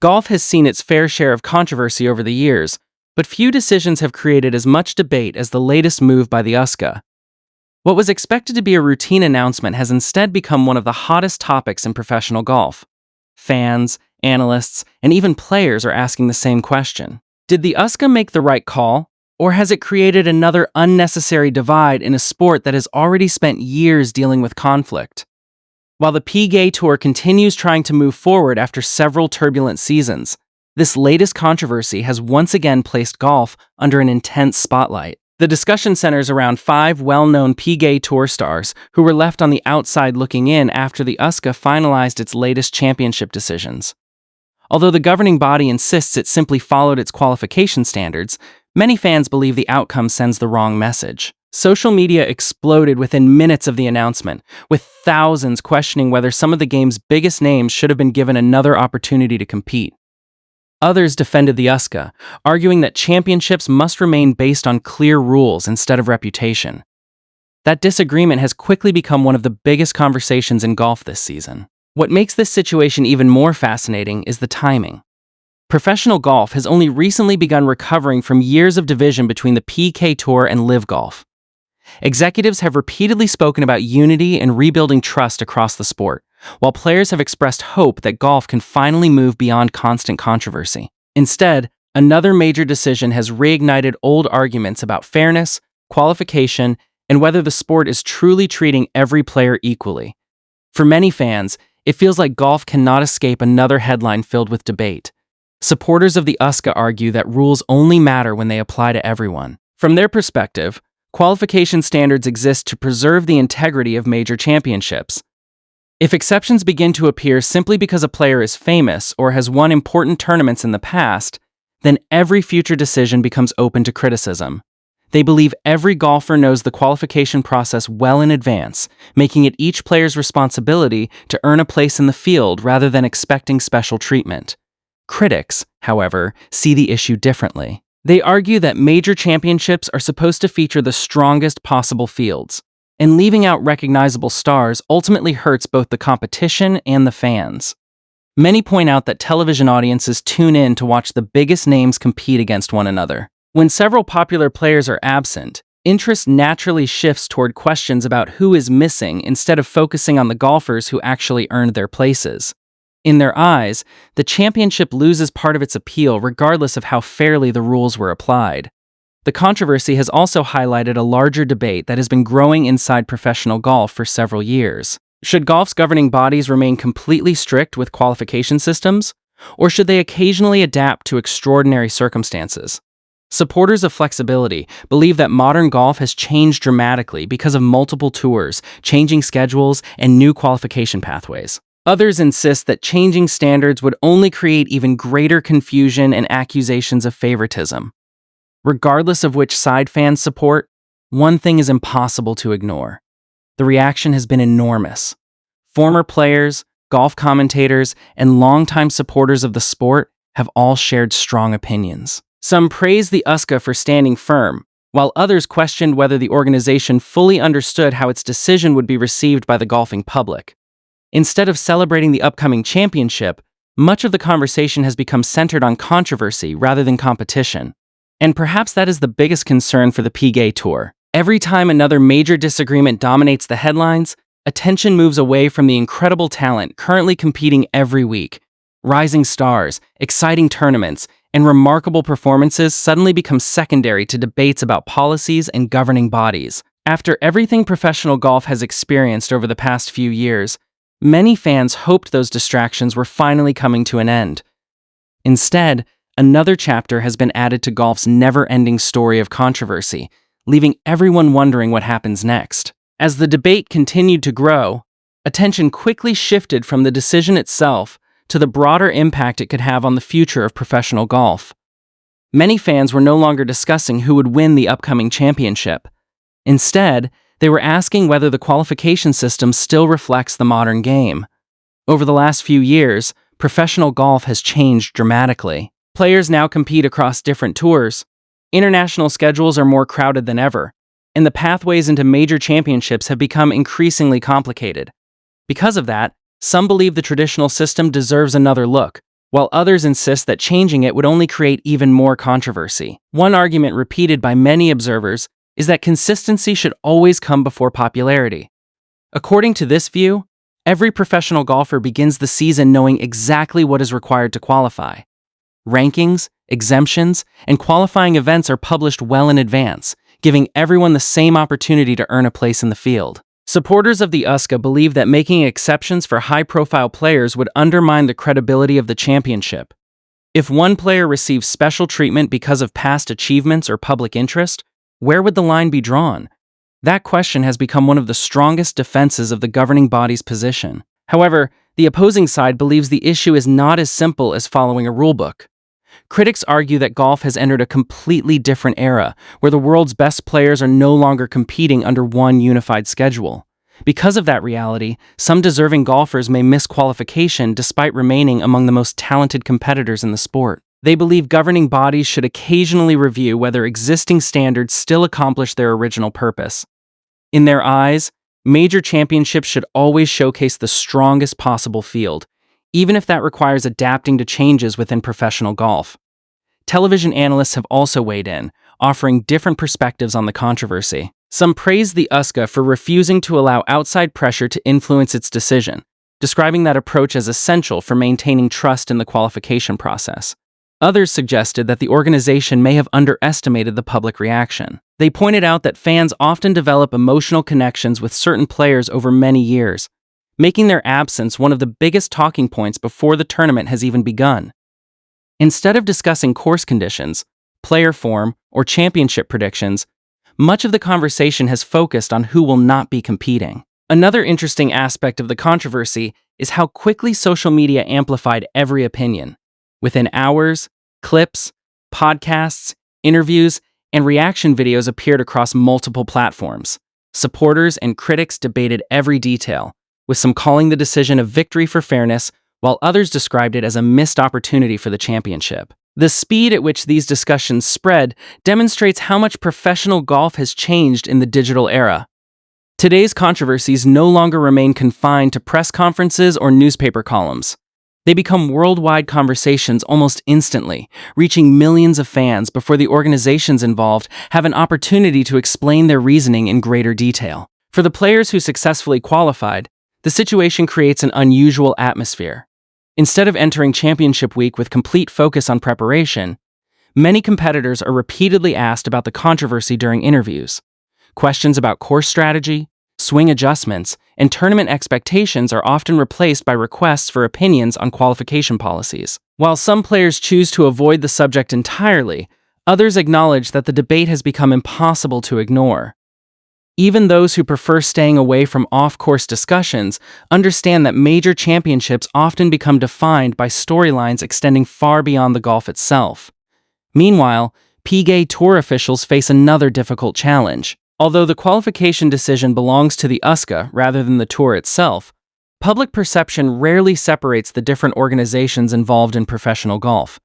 Golf has seen its fair share of controversy over the years, but few decisions have created as much debate as the latest move by the USGA. What was expected to be a routine announcement has instead become one of the hottest topics in professional golf. Fans, analysts, and even players are asking the same question. Did the USGA make the right call, or has it created another unnecessary divide in a sport that has already spent years dealing with conflict? While the PGA Tour continues trying to move forward after several turbulent seasons, this latest controversy has once again placed golf under an intense spotlight. The discussion centers around 5 well-known PGA Tour stars who were left on the outside looking in after the USGA finalized its latest championship decisions. Although the governing body insists it simply followed its qualification standards, many fans believe the outcome sends the wrong message. Social media exploded within minutes of the announcement, with thousands questioning whether some of the game's biggest names should have been given another opportunity to compete. Others defended the USGA, arguing that championships must remain based on clear rules instead of reputation. That disagreement has quickly become one of the biggest conversations in golf this season. What makes this situation even more fascinating is the timing. Professional golf has only recently begun recovering from years of division between the PGA Tour and LIV Golf. Executives have repeatedly spoken about unity and rebuilding trust across the sport, while players have expressed hope that golf can finally move beyond constant controversy. Instead, another major decision has reignited old arguments about fairness, qualification, and whether the sport is truly treating every player equally. For many fans, it feels like golf cannot escape another headline filled with debate. Supporters of the USGA argue that rules only matter when they apply to everyone. From their perspective, qualification standards exist to preserve the integrity of major championships. If exceptions begin to appear simply because a player is famous or has won important tournaments in the past, then every future decision becomes open to criticism. They believe every golfer knows the qualification process well in advance, making it each player's responsibility to earn a place in the field rather than expecting special treatment. Critics, however, see the issue differently. They argue that major championships are supposed to feature the strongest possible fields, and leaving out recognizable stars ultimately hurts both the competition and the fans. Many point out that television audiences tune in to watch the biggest names compete against one another. When several popular players are absent, interest naturally shifts toward questions about who is missing instead of focusing on the golfers who actually earned their places. In their eyes, the championship loses part of its appeal regardless of how fairly the rules were applied. The controversy has also highlighted a larger debate that has been growing inside professional golf for several years. Should golf's governing bodies remain completely strict with qualification systems, or should they occasionally adapt to extraordinary circumstances? Supporters of flexibility believe that modern golf has changed dramatically because of multiple tours, changing schedules, and new qualification pathways. Others insist that changing standards would only create even greater confusion and accusations of favoritism. Regardless of which side fans support, one thing is impossible to ignore. The reaction has been enormous. Former players, golf commentators, and longtime supporters of the sport have all shared strong opinions. Some praised the USGA for standing firm, while others questioned whether the organization fully understood how its decision would be received by the golfing public. Instead of celebrating the upcoming championship, much of the conversation has become centered on controversy rather than competition. And perhaps that is the biggest concern for the PGA Tour. Every time another major disagreement dominates the headlines, attention moves away from the incredible talent currently competing every week. Rising stars, exciting tournaments, and remarkable performances suddenly become secondary to debates about policies and governing bodies. After everything professional golf has experienced over the past few years, many fans hoped those distractions were finally coming to an end. Instead, another chapter has been added to golf's never-ending story of controversy, leaving everyone wondering what happens next. As the debate continued to grow, attention quickly shifted from the decision itself to the broader impact it could have on the future of professional golf. Many fans were no longer discussing who would win the upcoming championship. Instead, they were asking whether the qualification system still reflects the modern game. Over the last few years, professional golf has changed dramatically. Players now compete across different tours. International schedules are more crowded than ever, and the pathways into major championships have become increasingly complicated. Because of that, some believe the traditional system deserves another look, while others insist that changing it would only create even more controversy. One argument repeated by many observers is that consistency should always come before popularity. According to this view, every professional golfer begins the season knowing exactly what is required to qualify. Rankings, exemptions, and qualifying events are published well in advance, giving everyone the same opportunity to earn a place in the field. Supporters of the USGA believe that making exceptions for high-profile players would undermine the credibility of the championship. If one player receives special treatment because of past achievements or public interest, where would the line be drawn? That question has become one of the strongest defenses of the governing body's position. However, the opposing side believes the issue is not as simple as following a rulebook. Critics argue that golf has entered a completely different era, where the world's best players are no longer competing under one unified schedule. Because of that reality, some deserving golfers may miss qualification despite remaining among the most talented competitors in the sport. They believe governing bodies should occasionally review whether existing standards still accomplish their original purpose. In their eyes, major championships should always showcase the strongest possible field, even if that requires adapting to changes within professional golf. Television analysts have also weighed in, offering different perspectives on the controversy. Some praise the USGA for refusing to allow outside pressure to influence its decision, describing that approach as essential for maintaining trust in the qualification process. Others suggested that the organization may have underestimated the public reaction. They pointed out that fans often develop emotional connections with certain players over many years, making their absence one of the biggest talking points before the tournament has even begun. Instead of discussing course conditions, player form, or championship predictions, much of the conversation has focused on who will not be competing. Another interesting aspect of the controversy is how quickly social media amplified every opinion. Within hours, clips, podcasts, interviews, and reaction videos appeared across multiple platforms. Supporters and critics debated every detail, with some calling the decision a victory for fairness, while others described it as a missed opportunity for the championship. The speed at which these discussions spread demonstrates how much professional golf has changed in the digital era. Today's controversies no longer remain confined to press conferences or newspaper columns. They become worldwide conversations almost instantly, reaching millions of fans before the organizations involved have an opportunity to explain their reasoning in greater detail. For the players who successfully qualified, the situation creates an unusual atmosphere. Instead of entering championship week with complete focus on preparation, many competitors are repeatedly asked about the controversy during interviews. Questions about course strategy, swing adjustments, and tournament expectations are often replaced by requests for opinions on qualification policies. While some players choose to avoid the subject entirely, others acknowledge that the debate has become impossible to ignore. Even those who prefer staying away from off-course discussions understand that major championships often become defined by storylines extending far beyond the golf itself. Meanwhile, PGA Tour officials face another difficult challenge. Although the qualification decision belongs to the USGA rather than the Tour itself, public perception rarely separates the different organizations involved in professional golf.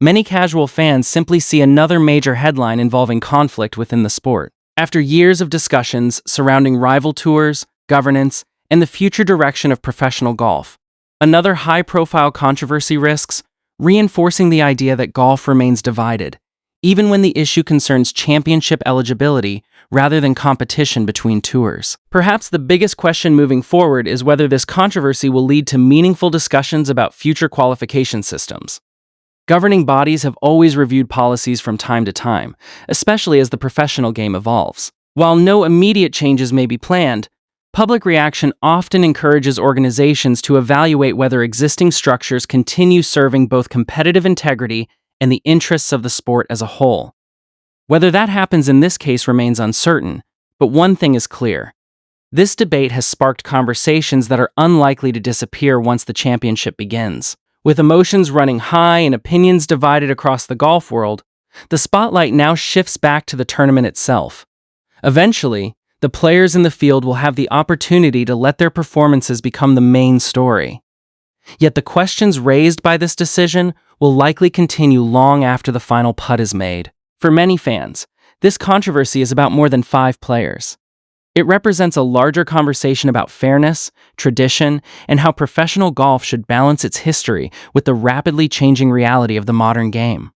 Many casual fans simply see another major headline involving conflict within the sport. After years of discussions surrounding rival tours, governance, and the future direction of professional golf, another high-profile controversy risks reinforcing the idea that golf remains divided, even when the issue concerns championship eligibility rather than competition between tours. Perhaps the biggest question moving forward is whether this controversy will lead to meaningful discussions about future qualification systems. Governing bodies have always reviewed policies from time to time, especially as the professional game evolves. While no immediate changes may be planned, public reaction often encourages organizations to evaluate whether existing structures continue serving both competitive integrity and the interests of the sport as a whole. Whether that happens in this case remains uncertain, but one thing is clear. This debate has sparked conversations that are unlikely to disappear once the championship begins. With emotions running high and opinions divided across the golf world, the spotlight now shifts back to the tournament itself. Eventually, the players in the field will have the opportunity to let their performances become the main story. Yet the questions raised by this decision will likely continue long after the final putt is made. For many fans, this controversy is about more than 5 players. It represents a larger conversation about fairness, tradition, and how professional golf should balance its history with the rapidly changing reality of the modern game.